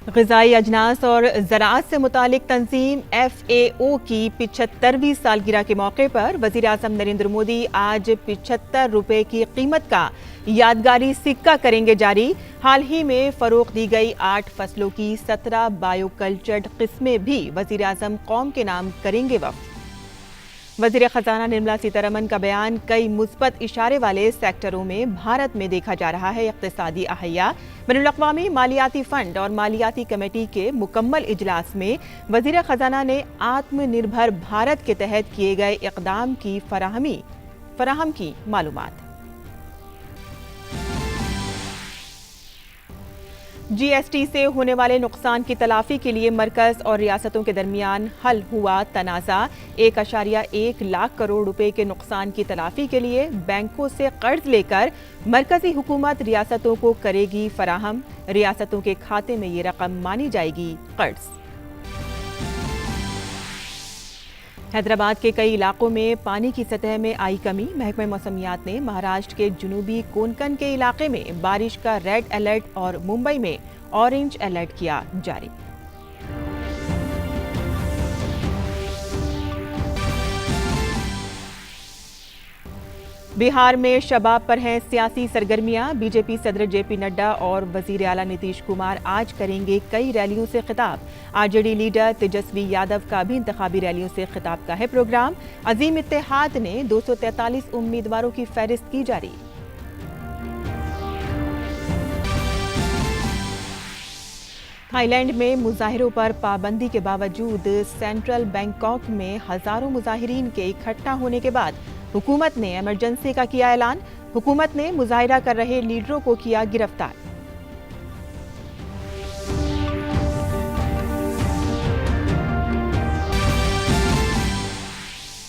ग़िज़ाई अजनास और ज़राअत से मुतालिक तंजीम FAO की 75वीं सालगिरह के मौके पर वज़ीर-ए-आज़म नरेंद्र मोदी आज 75 रुपए की कीमत का यादगारी सिक्का करेंगे जारी। हाल ही में फ़रोग़ दी गई 8 फसलों की 17 बायोकल्चर्ड किस्में भी वज़ीर-ए-आज़म कौम के नाम करेंगे वक्फ। वज़ीर ख़जाना निर्मला सीतारमन का बयान, कई मुस्बत इशारे वाले सेक्टरों में भारत में देखा जा रहा है इक़्तिसादी अहया। बैनुल-अक़वामी मालियाती फ़ंड और मालियाती कमेटी के मुकम्मल इजलास में वज़ीर ख़जाना ने आत्मनिर्भर भारत के तहत किए गए इक़दाम की फराहम की मालूमात। GST से होने वाले नुकसान की तलाफी के लिए मरकज और रियासतों के दरमियान हल हुआ तनाज़ा। 1.1 लाख करोड़ रुपए के नुकसान की तलाफी के लिए बैंकों से कर्ज लेकर मरकजी हुकूमत रियासतों को करेगी फराहम। रियासतों के खाते में ये रकम मानी जाएगी कर्ज। हैदराबाद के कई इलाकों में पानी की सतह में आई कमी। महकमे मौसमियात ने महाराष्ट्र के जुनूबी कोंकण के इलाके में बारिश का रेड अलर्ट और मुंबई में ऑरेंज अलर्ट किया जारी। बिहार में शबाब पर हैं सियासी सरगर्मियां। बीजेपी सदर JP नड्डा और वजीर आला नीतीश कुमार आज करेंगे कई रैलियों से खिताब। RJD लीडर तेजस्वी यादव का भी इंतखाबी रैलियों से खिताब का है प्रोग्राम। अजीम इत्तेहाद ने 243 उम्मीदवारों की फहरिस्त की जारी। थाईलैंड में मुजाहिरों पर पाबंदी के बावजूद सेंट्रल बैंकॉक में हजारों मुजाहिरीन के इकट्ठा होने के बाद हुकूमत ने इमरजेंसी का किया ऐलान। हुकूमत ने मुजाहिरा कर रहे लीडरों को किया गिरफ्तार।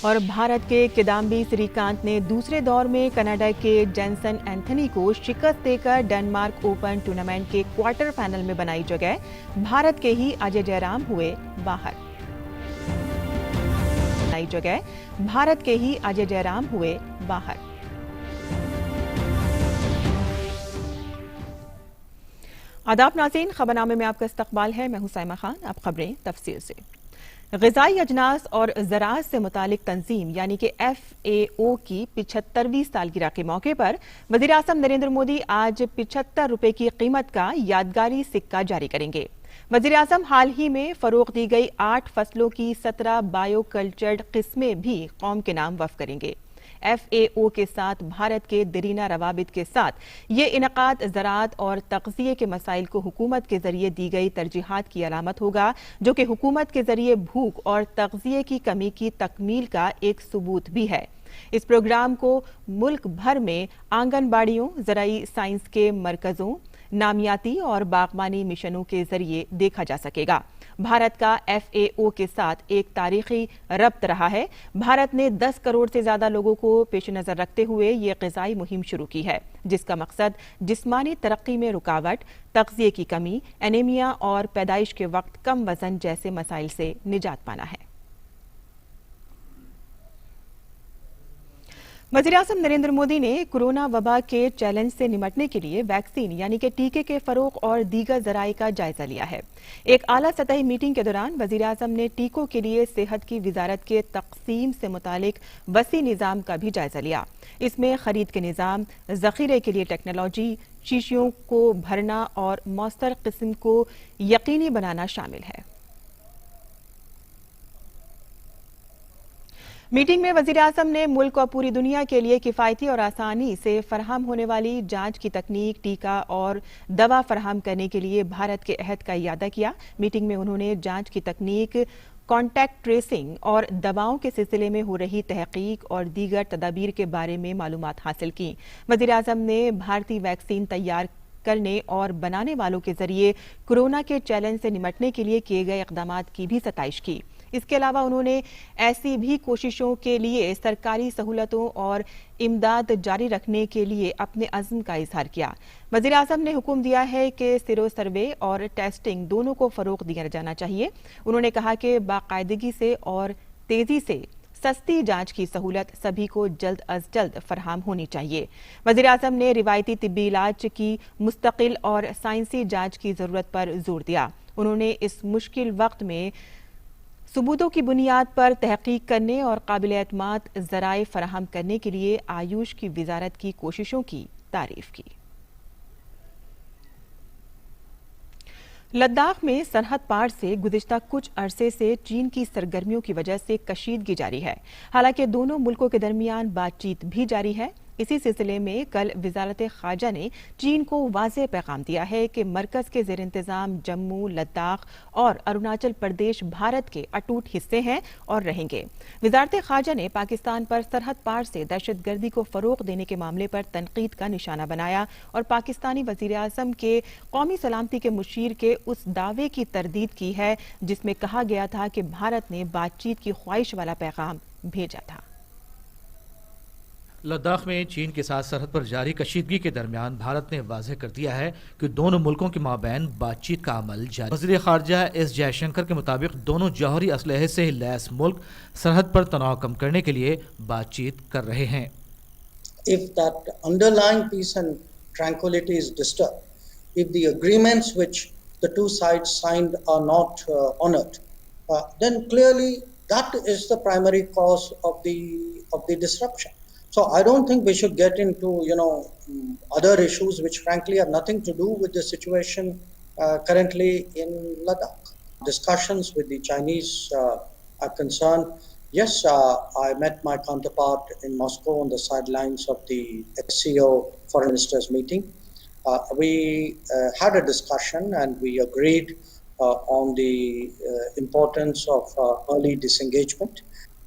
और भारत के किदाम्बी श्रीकांत ने दूसरे दौर में कनाडा के जेनसन एंथनी को शिकस्त देकर डेनमार्क ओपन टूर्नामेंट के क्वार्टर फाइनल में बनाई जगह। भारत के ही अजय जयराम हुए बाहर। भारत के ही अजय जयराम हुए बाहर। आदाब नाज़रीन, खबरनामे में आपका इस्तकबाल है। मैं हूं साइमा खान। अब खबरें तफसील से। ग़िज़ाई अजनास और ज़राअत से मुतालिक तंजीम यानी कि FAO की 75वीं सालगिरह के मौके पर वज़ीर-ए-आज़म नरेंद्र मोदी आज 75 रुपए की कीमत का यादगारी सिक्का जारी करेंगे। वज़ीर-ए-आज़म हाल ही में फ़रोग़ दी गई 8 फसलों की 17 बायोकल्चर्ड किस्में भी कौम के नाम वक्फ करेंगे। FAO के साथ भारत के दरीना रवाबित के साथ ये इनकाद ज़राअत और तग़ज़िये के मसाइल को हुकूमत के जरिए दी गई तरजीहात की अलामत होगा, जो कि हुकूमत के जरिए भूख और तग़ज़िये की कमी की तकमील का एक सबूत भी है। इस प्रोग्राम को मुल्क भर में आंगनबाड़ियों, ज़राई साइंस के मरकज़ों, नामियाती और बागबानी मिशनों के जरिए देखा जा सकेगा। भारत का FAO के साथ एक तारीखी रब्त रहा है। भारत ने 10 करोड़ से ज्यादा लोगों को पेश नजर रखते हुए ये ग़िज़ाई मुहिम शुरू की है, जिसका मकसद जिस्मानी तरक्की में रुकावट, तग़ज़िये की कमी, एनीमिया और पैदाइश के वक्त कम वजन जैसे मसाइल से निजात पाना है। वज़ीर-ए-आज़म नरेंद्र मोदी ने कोरोना वबा के चैलेंज से निपटने के लिए वैक्सीन यानी कि टीके के फरोग और दीगर ज़राए का जायजा लिया है। एक आला सतही मीटिंग के दौरान वज़ीर-ए-आज़म ने टीकों के लिए सेहत की वजारत के तक़सीम से मुतालिक वसी निज़ाम का भी जायजा लिया। इसमें खरीद के निज़ाम, ज़ख़ीरे के लिए टेक्नोलॉजी, शीशियों को भरना और मौसर किस्म को यकीनी बनाना शामिल है। मीटिंग में वज़ीर-ए-आज़म ने मुल्क और पूरी दुनिया के लिए किफ़ायती और आसानी से फराहम होने वाली जांच की तकनीक, टीका और दवा फराहम करने के लिए भारत के अहद का इयादा किया। मीटिंग में उन्होंने जांच की तकनीक, कॉन्टैक्ट ट्रेसिंग और दवाओं के सिलसिले में हो रही तहकीक और दीगर तदाबीर के बारे में मालूमात हासिल की। वज़ीर-ए-आज़म ने भारतीय वैक्सीन तैयार करने और बनाने वालों के जरिए कोरोना के चैलेंज से निपटने के लिए किए गए इक़दामात की भी सताइश की। इसके अलावा उन्होंने ऐसी भी कोशिशों के लिए सरकारी सहूलतों और इमदाद जारी रखने के लिए अपने अज़्म का इजहार किया। वज़ीर-ए-आज़म ने हुक्म दिया है कि सिरो सर्वे और टेस्टिंग दोनों को फ़रोग़ दिया जाना चाहिए। उन्होंने कहा कि बाकायदगी से और तेज़ी से सस्ती जांच की सहूलत सभी को जल्द अज जल्द फराहम होनी चाहिए। वज़ीर आज़म ने रिवायती तिब्बी इलाज की मुस्तकिल और साइंसी जांच की जरूरत पर जोर दिया। उन्होंने इस मुश्किल वक्त में सबूतों की बुनियाद पर तहकीक करने और काबिल-एतमाद ज़राए फराहम करने के लिए आयुष की वजारत की कोशिशों की तारीफ की। लद्दाख में सरहद पार से गुज़िश्ता कुछ अरसे से चीन की सरगर्मियों की वजह से कशीदगी जारी है। हालांकि दोनों मुल्कों के दरमियान बातचीत भी जारी है। इसी सिलसिले में कल वजारत खारजा ने चीन को वाज़ेह पैगाम दिया है कि मरकज के ज़ेर इंतज़ाम जम्मू, लद्दाख और अरुणाचल प्रदेश भारत के अटूट हिस्से हैं और रहेंगे। वजारत खारजा ने पाकिस्तान पर सरहद पार से दहशतगर्दी को फ़रोग़ देने के मामले पर तनकीद का निशाना बनाया और पाकिस्तानी वज़ीर आज़म के कौमी सलामती के मुशीर के उस दावे की तरदीद की है जिसमें कहा गया था कि भारत ने बातचीत की ख्वाहिश वाला पैगाम भेजा था। लद्दाख में चीन के साथ सरहद पर जारी कशीदगी के दरमियान भारत ने वाज़ेह कर दिया है कि दोनों मुल्कों के माबैन बातचीत का अमल जारी। वज़ीर खारजा एस जयशंकर के मुताबिक दोनों जौहरी असलहे से लैस मुल्क सरहद पर तनाव कम करने के लिए बातचीत कर रहे हैं। If that underlying peace and tranquility is disturbed, if the agreements which the two sides signed are not honored, then clearly that is the primary cause of the disruption. So I don't think we should get into other issues which frankly have nothing to do with the situation currently in Ladakh. Discussions with the Chinese are concerned. Yes, I met my counterpart in Moscow on the sidelines of the SCO Foreign Ministers meeting. We had a discussion and we agreed on the importance of early disengagement.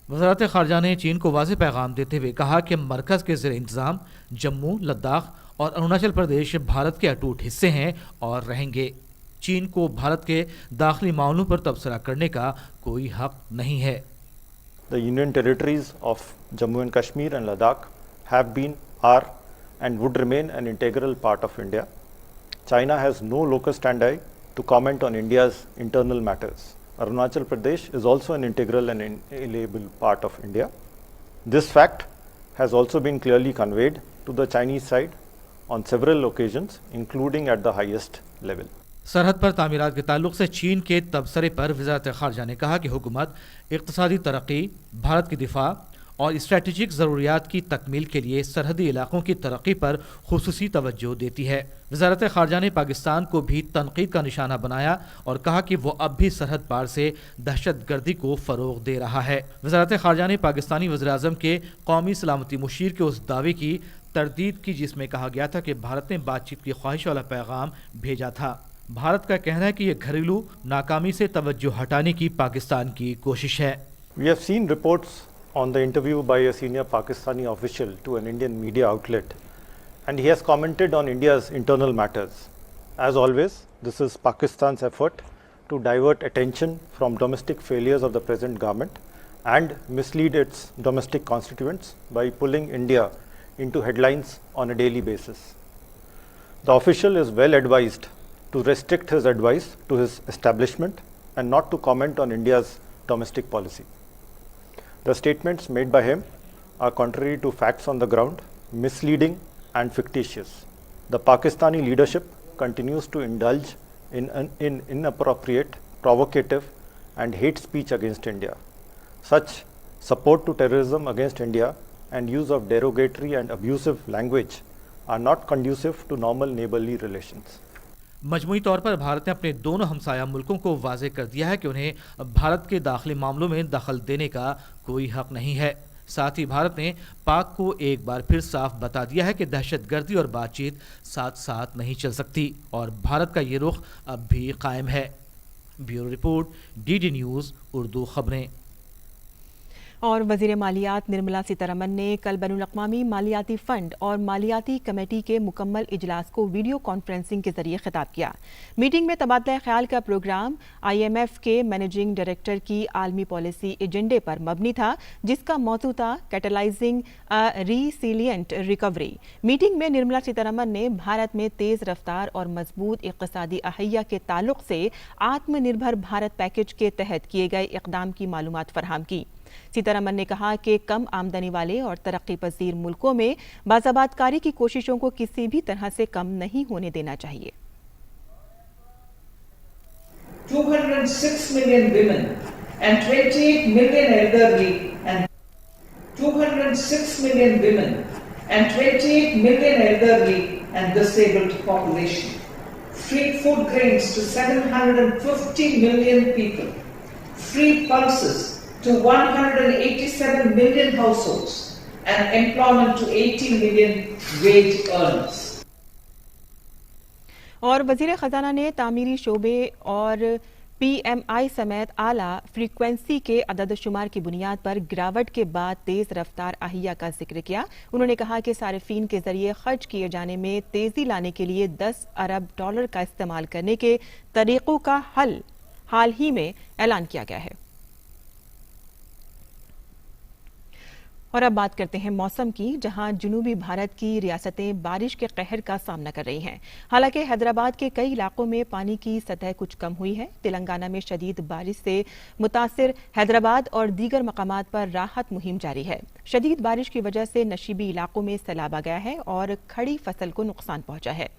वज़ारत ख़ारजा ने चीन को वाज़ेह पैगाम देते हुए कहा कि मरकज़ के ज़ेर इंतज़ाम जम्मू, लद्दाख और अरुणाचल प्रदेश भारत के अटूट हिस्से हैं और रहेंगे। चीन को भारत के दाखिली मामलों पर तबसरा करने का कोई हक नहीं है। The Union Territories of Jammu and Kashmir and Ladakh have been, are and would remain an integral part of India. China has no locus standi to comment on India's internal matters. Arunachal Pradesh is also an integral and inalienable part of India. This fact has also been clearly conveyed to the Chinese side on several occasions, including at the highest level. सरहद पर तामीरात के ताल्लुक से चीन के तबसरे पर वज़ारत ख़ारजा ने कहा कि हुकूमत इक़्तिसादी तरक्की, भारत की दिफा और स्ट्रेटेजिक ज़रूरियात की तकमील के लिए सरहदी इलाकों की तरक्की पर खुसूसी तवज्जो देती है। वज़ारत ख़ारजा ने पाकिस्तान को भी तनकीद का निशाना बनाया और कहा कि वो अब भी सरहद पार से दहशतगर्दी को फ़रोग़ दे रहा है। वज़ारत ख़ारजा ने पाकिस्तानी वज़ीर आज़म के कौमी सलामती मुशीर के उस दावे की तरदीद की जिसमें कहा गया था कि भारत ने बातचीत की ख्वाहिश वाला पैगाम भेजा था। भारत का कहना है कि यह घरेलू नाकामी से तवज्जो हटाने की पाकिस्तान की कोशिश है। We have seen reports on the interview by a senior Pakistani official to an Indian media outlet, and he has commented on India's internal matters. As always, this is Pakistan's effort to divert attention from domestic failures of the present government and mislead its domestic constituents by pulling India into headlines on a daily basis. The official is well advised to restrict his advice to his establishment and not to comment on India's domestic policy. The statements made by him are contrary to facts on the ground, misleading and fictitious. The Pakistani leadership continues to indulge in inappropriate, provocative and hate speech against India. Such support to terrorism against India and use of derogatory and abusive language are not conducive to normal neighborly relations. मजमूई तौर पर भारत ने अपने दोनों हमसाया मुल्कों को वाज़ेह कर दिया है कि उन्हें भारत के दाखिली मामलों में दखल देने का कोई हक नहीं है। साथ ही भारत ने पाक को एक बार फिर साफ बता दिया है कि दहशतगर्दी और बातचीत साथ साथ नहीं चल सकती और भारत का ये रुख अब भी कायम है। Bureau report, DD news Urdu खबरें। और वज़ीर मालियात निर्मला सीतारमन ने कल बैनुल-अक़वामी मालियाती फ़ंड और मालियाती कमेटी के मुकम्मल इजलास को वीडियो कॉन्फ्रेंसिंग के जरिए खिताब किया। मीटिंग में तबादला ख्याल का प्रोग्राम IMF के मैनेजिंग डायरेक्टर की आलमी पॉलिसी एजेंडे पर मबनी था, जिसका मौजू था कैटलाइजिंग रीसिलियंट रिकवरी। मीटिंग में निर्मला सीतारमन ने भारत में तेज़ रफ्तार और मजबूत इक़्तिसादी अहैया के ताल्लुक से आत्मनिर्भर भारत पैकेज के तहत किए गए इक़दाम की मालूमात फराहम की। सीतारमण ने कहा कि कम आमदनी वाले और तरक्की पजीर मुल्कों में बाज़ाबातकारी की कोशिशों को किसी भी तरह से कम नहीं होने देना चाहिए। 206 million women and 28 million elderly and 206 million women and 28 million elderly and disabled population. Free food grains to 750 million people. Free pulses to 187 million households and employment to 80 million wage earners. और वजीर खजाना ने तामीरी शोबे और PMI समेत आला frequency के अदद शुमार की बुनियाद पर गिरावट के बाद तेज रफ्तार अहिया का जिक्र किया। उन्होंने कहा कि सारिफीन के जरिए खर्च किए जाने में तेजी लाने के लिए $10 अरब का इस्तेमाल करने के तरीकों का हाल ही में ऐलान किया गया है। और अब बात करते हैं मौसम की, जहां जुनूबी भारत की रियासतें बारिश के कहर का सामना कर रही हैं। हालांकि हैदराबाद के कई इलाकों में पानी की सतह कुछ कम हुई है। तेलंगाना में शदीद बारिश से मुतासिर हैदराबाद और दीगर मकामात पर राहत मुहिम जारी है। शदीद बारिश की वजह से नशीबी इलाकों में सैलाब आ गया है और खड़ी फसल को नुकसान पहुंचा है।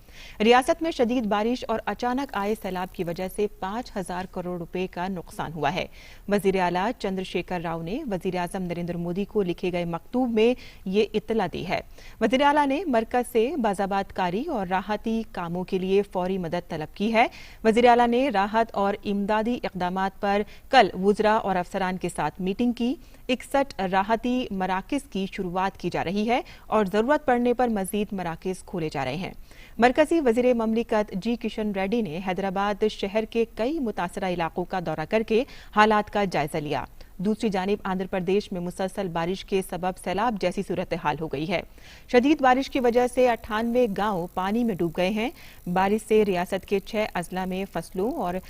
रियासत में शदीद बारिश और अचानक आए सैलाब की वजह से 5,000 करोड़ रुपए का नुकसान हुआ है। वजीर आला चंद्रशेखर राव ने वजीर आजम नरेंद्र मोदी को लिखे गए मकतूब में ये इत्तला दी है। वजीर आला ने मरकज से बाज़ाबातकारी और राहती कामों के लिए फौरी मदद तलब की है। वजीर आला ने राहत और इमदादी इक़दामात पर कल वुज़रा और अफसरान के साथ मीटिंग की। 61 राहती मराकिज़ की शुरुआत की जा रही है और जरूरत पड़ने पर मजीद मराकिज़ खोले जा रहे हैं। मरकजी वजीर ममलिकत जी किशन रेड्डी ने हैदराबाद शहर के कई मुतासरा इलाकों का दौरा करके हालात का जायजा लिया। दूसरी जानिब आंध्र प्रदेश में मुसलसल बारिश के सबब सैलाब जैसी सूरत हाल हो गई है। शदीद बारिश की वजह से 98 गांव पानी में डूब गए हैं। बारिश से रियासत के 6 अजला में फसलों और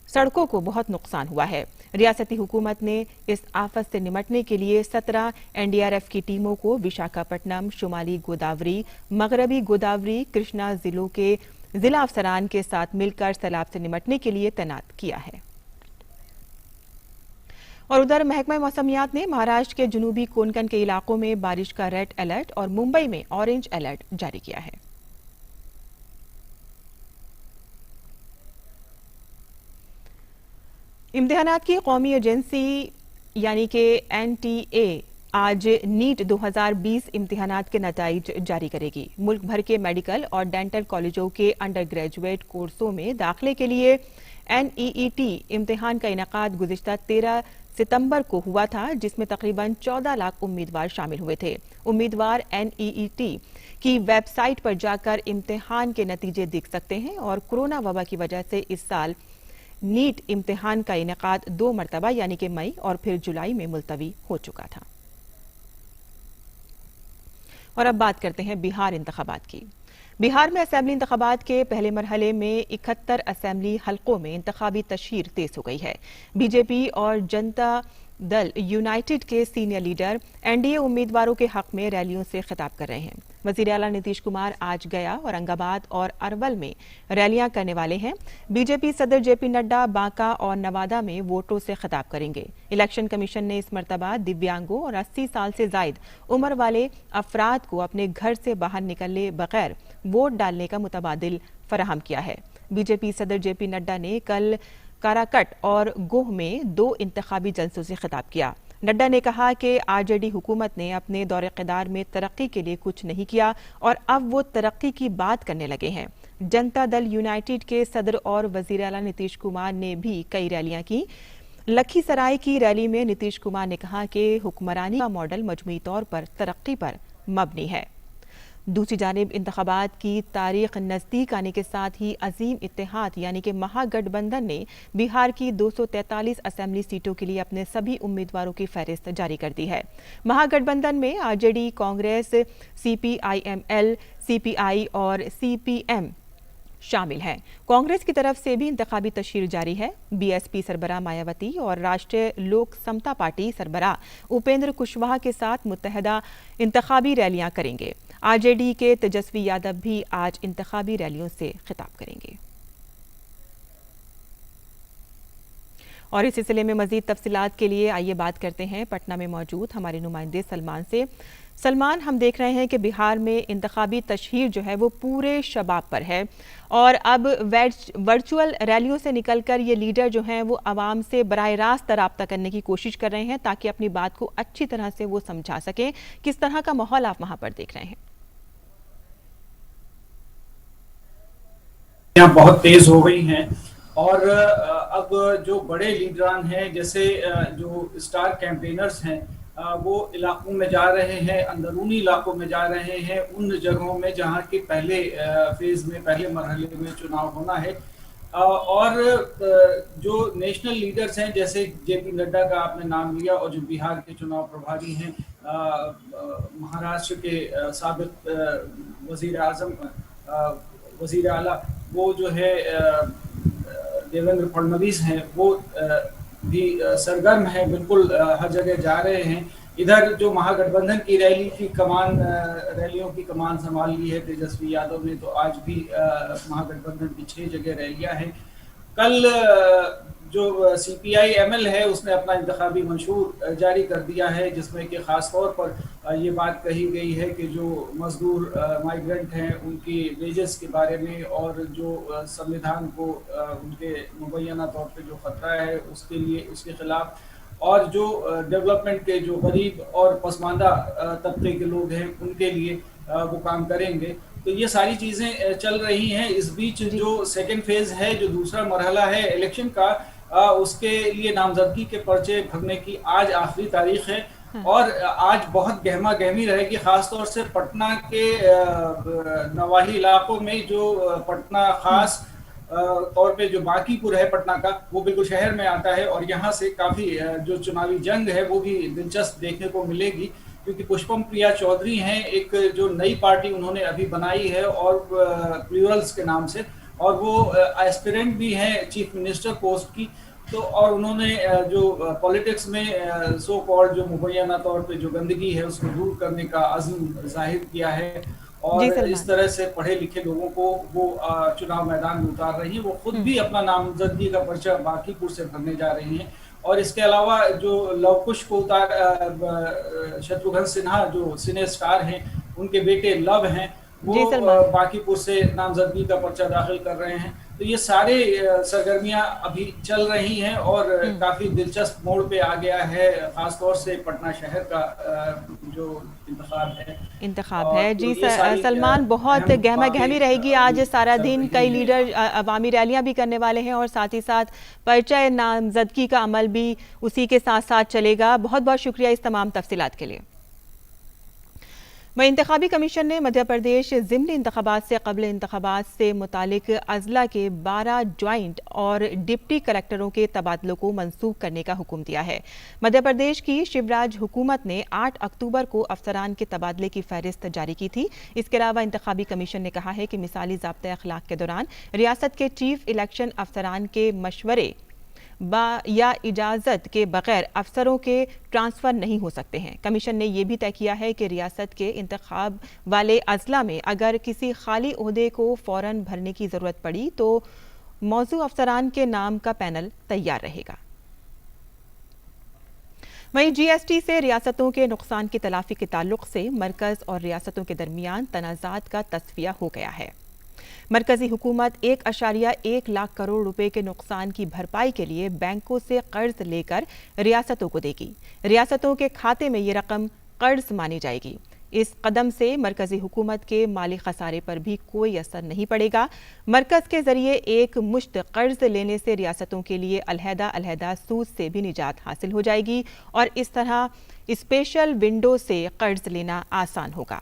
सड़कों को बहुत नुकसान हुआ है। रियासती हुकूमत ने इस आफत से निमटने के लिए 17 NDRF की टीमों को विशाखापट्टनम, शुमाली गोदावरी, मगरबी गोदावरी, कृष्णा जिलों के जिला अफसरान के साथ मिलकर सैलाब से निमटने के लिए तैनात किया है। और उधर महकमा मौसमियात ने महाराष्ट्र के जुनूबी कोंकण के इलाकों में बारिश का रेड अलर्ट और मुंबई में ऑरेंज अलर्ट जारी किया है। इम्तिहानात की कौमी एजेंसी यानी कि NTA आज नीट 2020 इम्तिहानात के नताइज जारी करेगी। मुल्क भर के मेडिकल और डेंटल कॉलेजों के अंडर ग्रेजुएट कोर्सों में दाखिले के लिए NEET इम्तिहान का इनेकाद गुज़िश्ता 13 सितंबर को हुआ था, जिसमें तकरीबन 14 लाख उम्मीदवार शामिल हुए थे। उम्मीदवार NEET की वेबसाइट पर जाकर इम्तिहान के नतीजे देख सकते हैं। और कोरोना वबा की वजह से इस साल नीट इम्तिहान का इनेकाद 2 मरतबा यानी कि मई और फिर जुलाई में मुलतवी हो चुका था। और अब बात करते हैं बिहार इंतखाबात की। बिहार में असेंबली इंतखाबात के पहले मरहले में 71 असेंबली हलकों में इंतखाबी तशहीर तेज हो गई है। बीजेपी और जनता दल यूनाइटेड के सीनियर लीडर NDA उम्मीदवारों के हक में रैलियों से खिताब कर रहे हैं। वजीर आला नीतीश कुमार आज गया, औरंगाबाद और अरवल में रैलियां करने वाले हैं। बीजेपी सदर JP नड्डा बांका और नवादा में वोटरों से खिताब करेंगे। इलेक्शन कमीशन ने इस मरतबा दिव्यांगों और 80 साल से जायद उम्र वाले अफराद को अपने घर से बाहर निकले बगैर वोट डालने का मुतबादिल फराहम किया है। बीजेपी सदर JP नड्डा ने कल काराकट और गोह में 2 इंतखाबी जलसों से खिताब किया। नड्डा ने कहा कि RJD हुकूमत ने अपने दौरे क़िदार में तरक्की के लिए कुछ नहीं किया और अब वो तरक्की की बात करने लगे हैं। जनता दल यूनाइटेड के सदर और वजीर आला नीतीश कुमार ने भी कई रैलियां की। लखीसराय की रैली में नीतीश कुमार ने कहा कि हुक्मरानी का मॉडल मजमूई तौर पर तरक्की पर मबनी है। दूसरी जानिब इंतखाबात की तारीख नजदीक आने के साथ ही अजीम इत्तेहाद यानी कि महागठबंधन ने बिहार की 243 असेंबली सीटों के लिए अपने सभी उम्मीदवारों की फहरिस्त जारी कर दी है। महागठबंधन में RJD, कांग्रेस, CPIML, CPI और CPM शामिल हैं। कांग्रेस की तरफ से भी इंतखाबी तशहीर जारी है। BSP सरबराह मायावती और राष्ट्रीय लोक समता पार्टी सरबराह उपेंद्र कुशवाहा के साथ मुत्तहदा इंतखाबी रैलियां करेंगे। RJD के तेजस्वी यादव भी आज इंतखाबी रैलियों से खिताब करेंगे। और इस सिलसिले में मजीद तफसीलात के लिए आइए बात करते हैं पटना में मौजूद हमारे नुमाइंदे सलमान से। सलमान, हम देख रहे हैं कि बिहार में इंतखाबी तशहीर जो है वो पूरे शबाब पर है और अब वर्चुअल रैलियों से निकलकर ये लीडर जो हैं वो आवाम से बराह रास्त रब्ता करने की कोशिश कर रहे हैं ताकि अपनी बात को अच्छी तरह से वो समझा सकें। किस तरह का माहौल आप वहां पर देख रहे हैं? यहाँ बहुत तेज हो गई हैं और अब जो बड़े लीडरान हैं, जैसे जो स्टार कैंपेनर्स हैं, वो इलाकों में जा रहे हैं, अंदरूनी इलाकों में जा रहे हैं, उन जगहों में जहाँ के पहले फेज में, पहले मरहले में चुनाव होना है। और जो नेशनल लीडर्स हैं, जैसे जेपी नड्डा का आपने नाम लिया, और जो बिहार के चुनाव प्रभारी हैं, महाराष्ट्र के साबिक वजीर आजम, वजीर आला, वो जो है देवेंद्र फडणवीस हैं, वो भी सरगर्म है, बिल्कुल हर जगह जा रहे हैं। इधर जो महागठबंधन की रैलियों की कमान संभाल ली है तेजस्वी यादव ने, तो आज भी महागठबंधन की 6 जगह रैलियां हैं। कल जो CPI ML है, उसने अपना इंतखाबी मंशूर जारी कर दिया है, जिसमें कि ख़ास तौर पर ये बात कही गई है कि जो मजदूर माइग्रेंट हैं उनकी वेजेस के बारे में, और जो संविधान को उनके मुबैना तौर पे जो खतरा है उसके लिए, उसके खिलाफ, और जो डेवलपमेंट के जो गरीब और पसमानदा तबके के लोग हैं उनके लिए वो काम करेंगे। तो ये सारी चीज़ें चल रही हैं। इस बीच जो सेकेंड फेज है, जो दूसरा मरहला है इलेक्शन का, उसके लिए नामजदगी के पर्चे भरने की आज आखिरी तारीख है और आज बहुत गहमा गहमी रहेगी, खासतौर से पटना के नवाही इलाकों में। जो पटना खास तौर पे जो बांकीपुर है पटना का, वो बिल्कुल शहर में आता है और यहाँ से काफ़ी जो चुनावी जंग है वो भी दिलचस्प देखने को मिलेगी, क्योंकि पुष्पम प्रिया चौधरी हैं, एक जो नई पार्टी उन्होंने अभी बनाई है और प्लूरल्स के नाम से, और वो एस्पिरेंट भी हैं चीफ मिनिस्टर पोस्ट की। तो और उन्होंने जो पॉलिटिक्स में सो कॉल्ड जो मुबैना तौर पे जो गंदगी है उसको दूर करने का अज़्म जाहिर किया है, और इस तरह से पढ़े लिखे लोगों को वो चुनाव मैदान में उतार रही हैं। वो खुद भी अपना नामजदगी का पर्चा बांकीपुर से भरने जा रही हैं। और इसके अलावा जो लवकुश को शत्रुघ्न सिन्हा जो सिने स्टार हैं, उनके बेटे लव हैं, वो बांकीपुर से नामजदगी का पर्चा दाखिल कर रहे हैं। तो ये सारे सरगर्मियां अभी चल रही हैं और काफी दिलचस्प मोड़ पे आ गया है, खासतौर से पटना शहर का जो इंतखाब है। जी सलमान, बहुत गहमा गहमी रहेगी आज सारा दिन। कई लीडर अवामी रैलियां भी करने वाले हैं और साथ ही साथ पर्चा नामजदगी का अमल भी उसी के साथ साथ चलेगा। बहुत बहुत शुक्रिया इस तमाम तफसीलात के लिए। वहीं इंतखाबी कमीशन ने मध्य प्रदेश ज़िमनी इंतखाबात से कबल इंतखाबात से मुतालिक अजला के 12 ज्वाइंट और डिप्टी कलेक्टरों के तबादलों को मंसूख करने का हुक्म दिया है। मध्य प्रदेश की शिवराज हुकूमत ने 8 अक्टूबर को अफसरान के तबादले की फहरिस्त जारी की थी। इसके अलावा इंतखाबी कमीशन ने कहा है कि मिसाली ज़ाब्ते अखलाक के दौरान रियासत के चीफ इलेक्शन अफसरान के मशवरे या इजाज़त के बगैर अफसरों के ट्रांसफ़र नहीं हो सकते हैं। कमीशन ने यह भी तय किया है कि रियासत के इंतखाब वाले अजला में अगर किसी खाली ओहदे को फ़ौरन भरने की ज़रूरत पड़ी तो मौजू अफसरान के नाम का पैनल तैयार रहेगा। वहीं GST से रियासतों के नुकसान की तलाफी के ताल्लुक से मरकज़ और रियासतों के दरमियान तनाज़ात का तस्फिया हो गया है। मरकजी हुकूमत 1.1 लाख करोड़ रुपए के नुकसान की भरपाई के लिए बैंकों से कर्ज लेकर रियासतों को देगी। रियासतों के खाते में ये रकम कर्ज मानी जाएगी। इस कदम से मरकजी हुकूमत के माली खसारे पर भी कोई असर नहीं पड़ेगा। मरकज के जरिए एक मुश्त कर्ज लेने से रियासतों के लिए अलहदा सूद से भी निजात हासिल हो जाएगी और इस तरह स्पेशल विंडो से कर्ज लेना आसान होगा।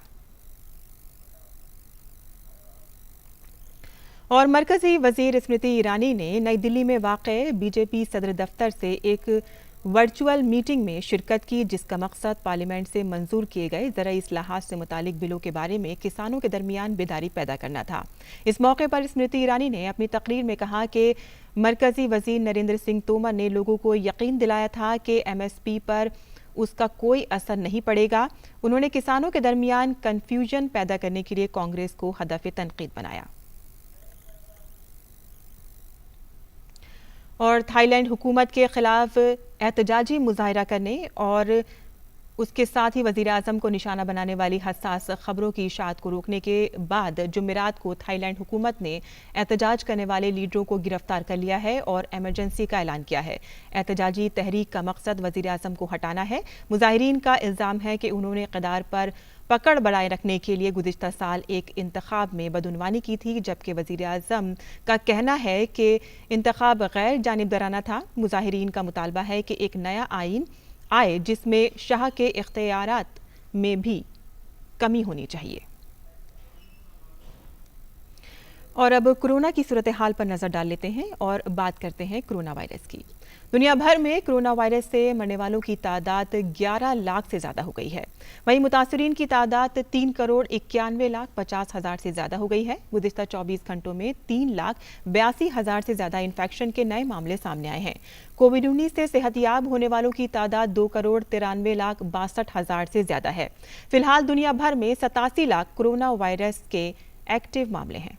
और मरकजी वजीर स्मृति ईरानी ने नई दिल्ली में वाक़े बीजेपी सदर दफ्तर से एक वर्चुअल मीटिंग में शिरकत की, जिसका मकसद पार्लियामेंट से मंजूर किए गए ज़राई इस्लाहात से मुतालिक बिलों के बारे में किसानों के दरमियान बेदारी पैदा करना था। इस मौके पर स्मृति ईरानी ने अपनी तकरीर में कहा कि मरकजी वजीर नरेंद्र सिंह तोमर ने लोगों को यकीन दिलाया था कि MSP पर उसका कोई असर नहीं पड़ेगा। उन्होंने किसानों के दरमियान कन्फ्यूजन पैदा करने के लिए कांग्रेस को हदफ तनकीद बनाया। और थाईलैंड हुकूमत के खिलाफ एहतजाजी मुजाहरा करने और उसके साथ ही वज़ीर आज़म को निशाना बनाने वाली हसास खबरों की इशाअत को रोकने के बाद जुमेरात को थाईलैंड हुकूमत ने एहतजाज करने वाले लीडरों को गिरफ्तार कर लिया है और एमरजेंसी का ऐलान किया है। एहतजाजी तहरीक का मकसद वज़ीर आज़म को हटाना है। मुजाहिरीन का इल्ज़ाम है कि उन्होंने इक़्तिदार पर पकड़ बढ़ाए रखने के लिए गुज़िश्ता साल एक इंतखाब में बदउनवानी की थी, जबकि वज़ीर आज़म का कहना है कि इंतखाब गैर जानिबदाराना था। मुजाहिरीन का मुतालबा है कि एक नया आइन आए जिसमें शाह के इख्तियारात में भी कमी होनी चाहिए। और अब कोरोना की सूरत हाल पर नजर डाल लेते हैं और बात करते हैं कोरोना वायरस की। दुनिया भर में कोरोना वायरस से मरने वालों की तादाद 11 लाख से ज्यादा हो गई है। वहीं मुतासरीन की तादाद 3,91,50,000 से ज्यादा हो गई है। गुज़िश्ता 24 घंटों में 3,82,000 से ज्यादा इन्फेक्शन के नए मामले सामने आए हैं। कोविड-19 से सेहतयाब होने वालों की तादाद 2,93,62,000 से ज्यादा है। फिलहाल दुनिया भर में 87 लाख कोरोना वायरस के एक्टिव मामले हैं।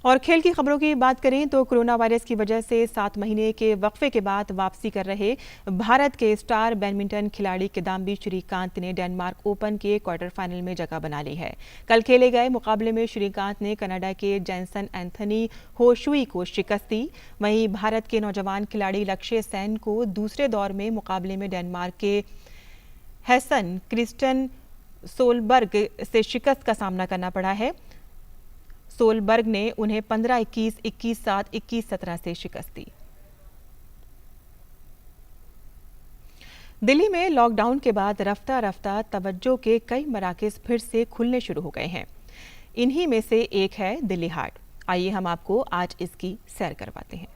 और खेल की खबरों की बात करें तो कोरोना वायरस की वजह से 7 महीने के वक्फे के बाद वापसी कर रहे भारत के स्टार बैडमिंटन खिलाड़ी किदाम्बी श्रीकांत ने डेनमार्क ओपन के क्वार्टर फाइनल में जगह बना ली है। कल खेले गए मुकाबले में श्रीकांत ने कनाडा के जेनसन एंथनी होशुई को शिकस्त दी। वहीं भारत के नौजवान खिलाड़ी लक्ष्य सेन को दूसरे दौर में मुकाबले में डेनमार्क के हेसन क्रिस्टन सोलबर्ग से शिकस्त का सामना करना पड़ा है। सोलबर्ग ने उन्हें 15-21, 21-7, 21-17 से शिकस्त दी। दिल्ली में लॉकडाउन के बाद रफ्ता रफ्ता तवज्जो के कई मराकज़ फिर से खुलने शुरू हो गए हैं। इन्हीं में से एक है दिल्ली हाट। आइए हम आपको आज इसकी सैर करवाते हैं।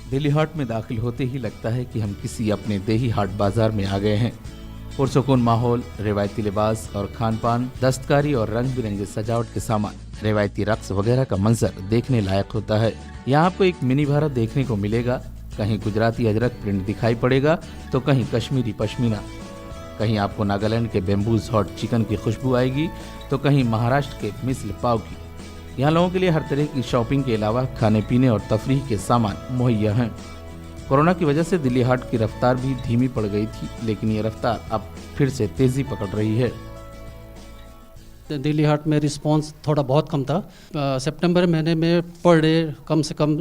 दिल्ली हाट में दाखिल होते ही लगता है कि हम किसी अपने देही हाट बाजार में आ गए हैं। पुरसुकून माहौल, रिवायती लिबास और खान पान, दस्तकारी और रंग बिरंगे सजावट के सामान, रिवायती रक्स वगैरह का मंजर देखने लायक होता है। यहाँ आपको एक मिनी भारत देखने को मिलेगा। कहीं गुजराती अजरक प्रिंट दिखाई पड़ेगा तो कहीं कश्मीरी पश्मीना, कहीं आपको नागालैंड के बेम्बूज हॉट चिकन की खुशबू आएगी तो कहीं महाराष्ट्र के मिसल पाव की। यहाँ लोगों के लिए हर तरह की शॉपिंग के अलावा खाने पीने और तफरीह के सामान मुहैया हैं। कोरोना की वजह से दिल्ली हाट की रफ्तार भी धीमी पड़ गई थी, लेकिन ये रफ्तार अब फिर से तेजी पकड़ रही है। दिल्ली हाट में रिस्पांस थोड़ा बहुत कम था। सितंबर महीने में पर डे कम से कम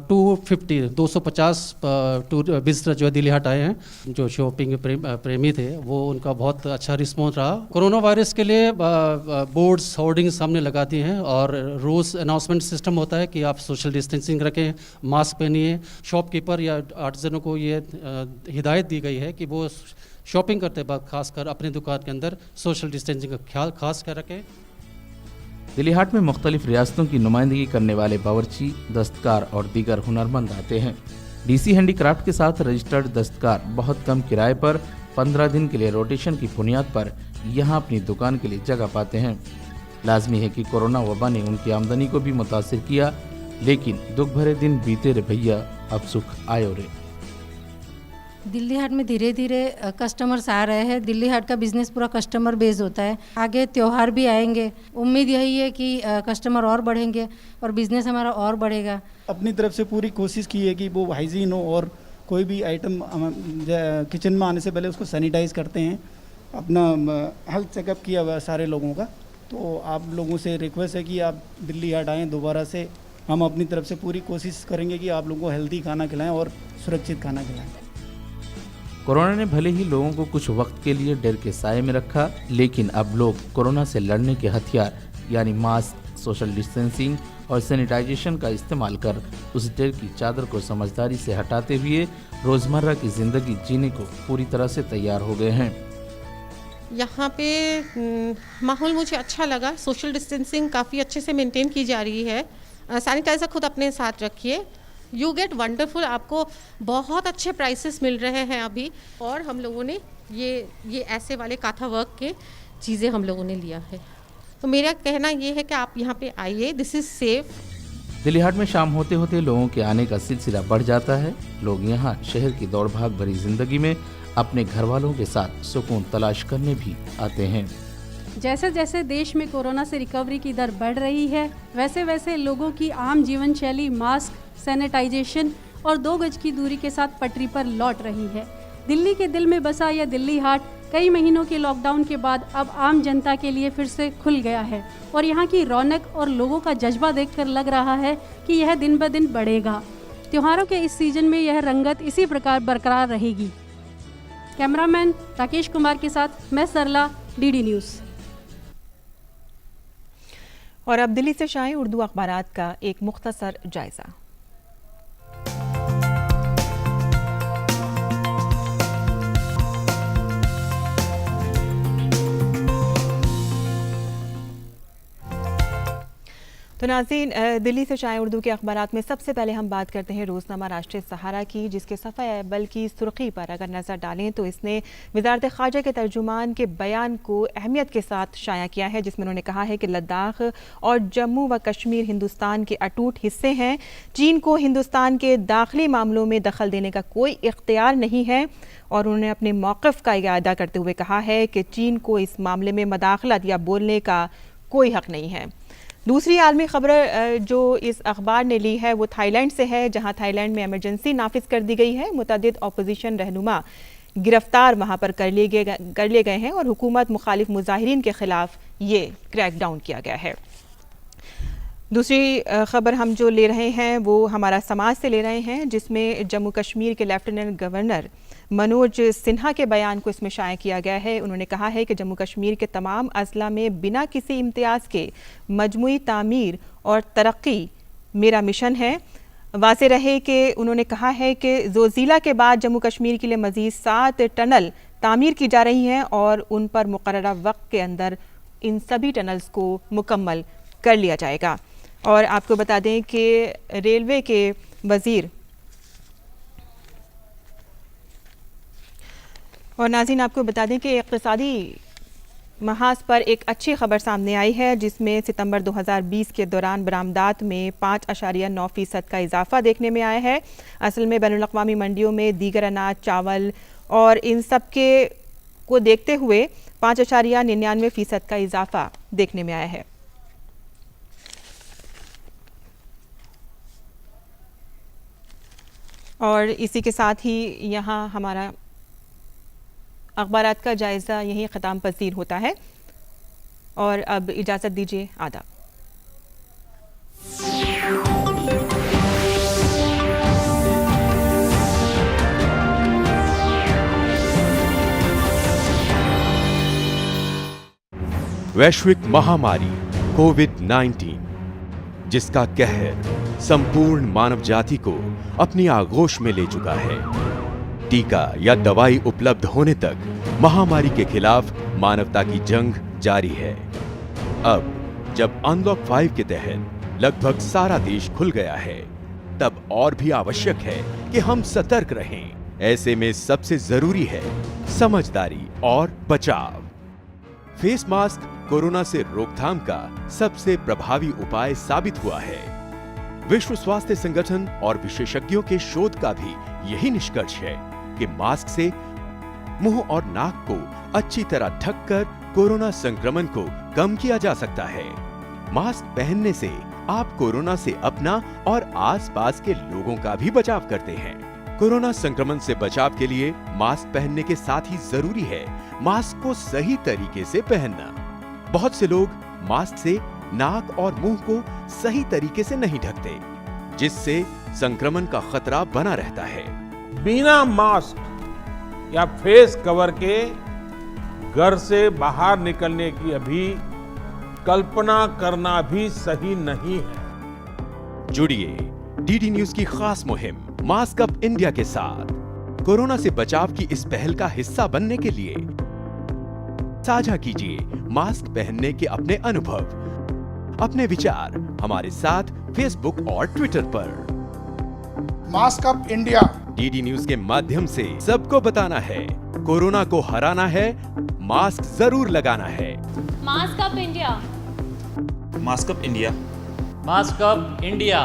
250 विजिटर जो है दिल्ली हाट आए हैं। जो शॉपिंग प्रेमी थे वो उनका बहुत अच्छा रिस्पांस रहा। कोरोना वायरस के लिए बोर्ड्स होर्डिंग्स हमने लगा दिए हैं और रोज़ अनाउंसमेंट सिस्टम होता है कि आप सोशल डिस्टेंसिंग रखें, मास्क पहनिए। शॉपकीपर या आर्टिजनों को ये हिदायत दी गई है कि वो शॉपिंग करते वक्त खासकर अपनी दुकान के अंदर सोशल डिस्टेंसिंग का ख्याल खास कर रखें। दिल्ली हाट में मुख्तलिफ रियासतों की नुमाइंदगी करने वाले बावर्ची, दस्तकार और दीगर हुनरमंद आते हैं। डीसी हैंडीक्राफ्ट के साथ रजिस्टर्ड दस्तकार बहुत कम किराए पर 15 दिन के लिए रोटेशन की बुनियाद पर यहाँ अपनी दुकान के लिए जगह पाते हैं। लाजमी है कि कोरोना वबा ने उनकी आमदनी को भी मुतासिर किया, लेकिन दुख भरे दिन बीते रे भैया, अब सुख आयो रे। दिल्ली हाट में धीरे धीरे कस्टमर्स आ रहे हैं। दिल्ली हाट का बिजनेस पूरा कस्टमर बेस्ड होता है। आगे त्यौहार भी आएंगे, उम्मीद यही है कि कस्टमर और बढ़ेंगे और बिजनेस हमारा और बढ़ेगा। अपनी तरफ से पूरी कोशिश की है कि वो हाइजीन हो और कोई भी आइटम किचन में आने से पहले उसको सैनिटाइज करते हैं। अपना हेल्थ चेकअप किया हुआ है सारे लोगों का। तो आप लोगों से रिक्वेस्ट है कि आप दिल्ली हाट आएँ दोबारा से। हम अपनी तरफ से पूरी कोशिश करेंगे कि आप लोगों को हेल्दी खाना खिलाएँ और सुरक्षित खाना खिलाएँ। कोरोना ने भले ही लोगों को कुछ वक्त के लिए डर के साए में रखा, लेकिन अब लोग कोरोना से लड़ने के हथियार यानी मास्क, सोशल डिस्टेंसिंग और सैनिटाइजेशन का इस्तेमाल कर उस डर की चादर को समझदारी से हटाते हुए रोजमर्रा की जिंदगी जीने को पूरी तरह से तैयार हो गए हैं। यहाँ पे माहौल मुझे अच्छा लगा। सोशल डिस्टेंसिंग काफ़ी अच्छे से मेंटेन की जा रही है। सैनिटाइज़र खुद अपने साथ रखिए। You get wonderful. आपको बहुत अच्छे प्राइसेस मिल रहे हैं अभी। और हम लोगों ने ये ऐसे वाले काथा वर्क के चीज़ें हम लोगों ने लिया है। तो मेरा कहना ये है कि आप यहाँ पे आइए, दिस इज़ सेफ। दिल्ली हाट में शाम होते होते लोगों के आने का सिलसिला बढ़ जाता है। लोग यहाँ शहर की दौड़ भाग भरी जिंदगी में अपने घर वालों के साथ सुकून तलाश करने भी आते हैं। जैसे जैसे देश में कोरोना से रिकवरी की दर बढ़ रही है, वैसे वैसे लोगों की आम जीवन शैली मास्क, सैनिटाइजेशन और 2 गज की दूरी के साथ पटरी पर लौट रही है। दिल्ली के दिल में बसा यह दिल्ली हाट कई महीनों के लॉकडाउन के बाद अब आम जनता के लिए फिर से खुल गया है और यहाँ की रौनक और लोगों का जज्बा देखकर लग रहा है कि यह दिन ब दिन बढ़ेगा। त्योहारों के इस सीजन में यह रंगत इसी प्रकार बरकरार रहेगी। कैमरामैन राकेश कुमार के साथ मैं सरला, डीडी न्यूज़। और अब दिल्ली से शाये उर्दू अखबारात का एक मुख्तसर जायजा। तो नाज़रीन, दिल्ली से शाये उर्दू के अखबारात में सबसे पहले हम बात करते हैं रोज़नामा राष्ट्रीय सहारा की, जिसके सफ़ा अव्वल की सुर्खी पर अगर नज़र डालें तो इसने वज़ारत ख़ारजा के तर्जुमान के बयान को अहमियत के साथ शाया किया है, जिसमें उन्होंने कहा है कि लद्दाख और जम्मू व कश्मीर हिंदुस्तान के अटूट हिस्से हैं। चीन को हिंदुस्तान के दाखिली मामलों में दखल देने का कोई इख्तियार नहीं है और उन्होंने अपने मौक़िफ़ का इरादा करते हुए कहा है कि चीन को इस मामले में मदाखलत या बोलने का कोई हक़ नहीं है। दूसरी आलमी खबर जो इस अखबार ने ली है वो थाईलैंड से है, जहां थाईलैंड में इमरजेंसी नाफिज कर दी गई है। मुतअद्दिद अपोजिशन रहनुमा गिरफ्तार वहां पर कर लिए गए हैं और हुकूमत मुखालिफ मुजाहिरीन के खिलाफ ये क्रैकडाउन किया गया है। दूसरी खबर हम जो ले रहे हैं वो हमारा समाज से ले रहे हैं, जिसमें जम्मू कश्मीर के लेफ्टिनेंट गवर्नर मनोज सिन्हा के बयान को इसमें शाया किया गया है। उन्होंने कहा है कि जम्मू कश्मीर के तमाम अजला में बिना किसी इम्तियाज़ के मजमूई तामीर और तरक्की मेरा मिशन है। वाज़ेह रहे कि उन्होंने कहा है कि ज़ोज़िला के बाद जम्मू कश्मीर के लिए मज़ीद 7 टनल तामीर की जा रही हैं और उन पर मुकर्ररा वक्त के अंदर इन सभी टनल्स को मुकम्मल कर लिया जाएगा। और आपको बता दें कि रेलवे के वज़ीर और नाज़रीन आपको बता दें कि इक़्तिसादी महाज पर एक अच्छी खबर सामने आई है, जिसमें सितंबर 2020 के दौरान बरामदात में 5.9% का इजाफा देखने में आया है। असल में बैनुल-अक़वामी मंडियों में दीगर अनाज, चावल और इन सब के को देखते हुए 5.99% का इजाफा देखने में आया है। और इसी के साथ ही यहाँ हमारा अखबारात का जायज़ा यहीं ख़त्म पज़ीर होता है और अब इजाज़त दीजिए, आदाब। वैश्विक महामारी कोविड-19, जिसका कहर संपूर्ण मानव जाति को अपनी आगोश में ले चुका है। टीका या दवाई उपलब्ध होने तक महामारी के खिलाफ मानवता की जंग जारी है। अब जब अनलॉक 5 के तहत लगभग सारा देश खुल गया है, तब और भी आवश्यक है कि हम सतर्क रहें। ऐसे में सबसे जरूरी है समझदारी और बचाव। फेस मास्क कोरोना से रोकथाम का सबसे प्रभावी उपाय साबित हुआ है। विश्व स्वास्थ्य संगठन और विशेषज्ञों के शोध का भी यही निष्कर्ष है कि मास्क से मुंह और नाक को अच्छी तरह ढककर कोरोना संक्रमण को कम किया जा सकता है। मास्क पहनने से आप कोरोना से अपना और आसपास के लोगों का भी बचाव करते हैं। कोरोना संक्रमण से बचाव के लिए मास्क पहनने के साथ ही जरूरी है मास्क को सही तरीके से पहनना। बहुत से लोग मास्क से नाक और मुंह को सही तरीके से नहीं ढकते, जिससे संक्रमण का खतरा बना रहता है। बिना मास्क या फेस कवर के घर से बाहर निकलने की अभी कल्पना करना भी सही नहीं है। जुड़िए डीडी न्यूज की खास मुहिम मास्क अप इंडिया के साथ। कोरोना से बचाव की इस पहल का हिस्सा बनने के लिए साझा कीजिए मास्क पहनने के अपने अनुभव, अपने विचार हमारे साथ फेसबुक और ट्विटर पर। Mask up India DD news के माध्यम से सबको बताना है, कोरोना को हराना है, मास्क जरूर लगाना है। Mask up India. Mask up India. Mask up India.